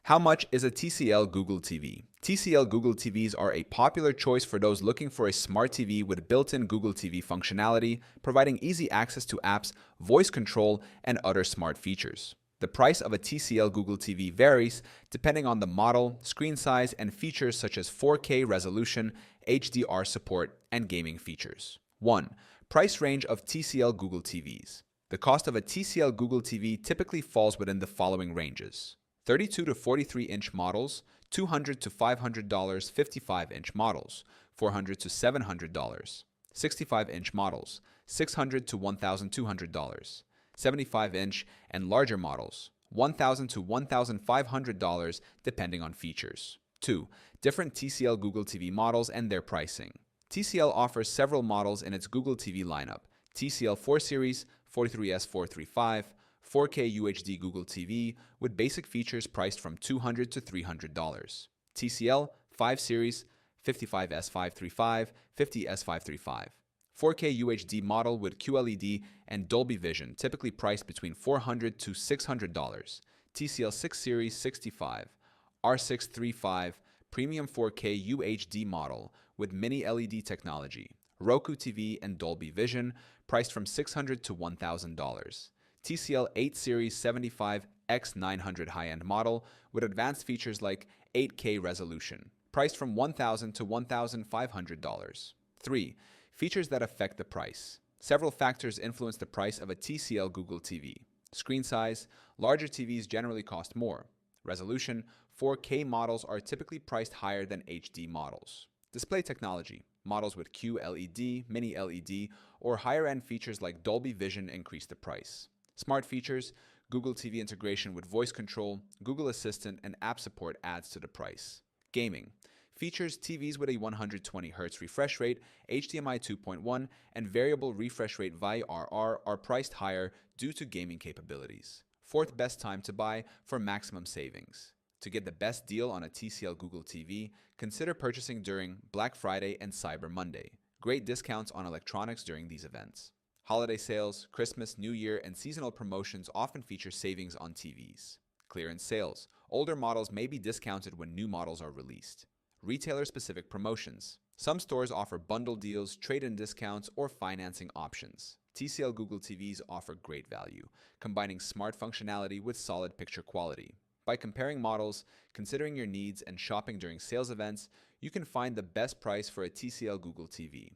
How much is a TCL Google TV? TCL Google TVs are a popular choice for those looking for a smart TV with built-in Google TV functionality, providing easy access to apps, voice control, and other smart features. The price of a TCL Google TV varies depending on the model, screen size, and features such as 4K resolution, HDR support, and gaming features. 1. Price range of TCL Google TVs. The cost of a TCL Google TV typically falls within the following ranges: 32 to 43-inch models, $200 to $500, 55-inch models, $400 to $700, 65-inch models, $600 to $1,200, 75-inch and larger models, $1,000 to $1,500 depending on features. 2. Different TCL Google TV models and their pricing. TCL offers several models in its Google TV lineup: TCL 4 Series, 43S435, 4K UHD Google TV with basic features priced from $200 to $300. TCL 5 Series, 55S535, 50S535. 4K UHD model with QLED and Dolby Vision, typically priced between $400 to $600. TCL 6 Series 65, R635, Premium 4K UHD model with Mini LED technology, Roku TV and Dolby Vision, priced from $600 to $1,000. TCL 8 Series 75 X900 high-end model with advanced features like 8K resolution, priced from $1,000 to $1,500. 3. Features that affect the price. Several factors influence the price of a TCL Google TV. Screen size. Larger TVs generally cost more. Resolution. 4K models are typically priced higher than HD models. Display technology. Models with QLED, Mini LED, or higher-end features like Dolby Vision increase the price. Smart features. Google TV integration with voice control, Google Assistant, and app support adds to the price. Gaming. Features TVs with a 120Hz refresh rate, HDMI 2.1, and variable refresh rate VRR are priced higher due to gaming capabilities. 4th best time to buy for maximum savings. To get the best deal on a TCL Google TV, consider purchasing during Black Friday and Cyber Monday. Great discounts on electronics during these events. Holiday sales, Christmas, New Year, and seasonal promotions often feature savings on TVs. Clearance sales. Older models may be discounted when new models are released. Retailer-specific promotions. Some stores offer bundle deals, trade-in discounts, or financing options. TCL Google TVs offer great value, combining smart functionality with solid picture quality. By comparing models, considering your needs, and shopping during sales events, you can find the best price for a TCL Google TV.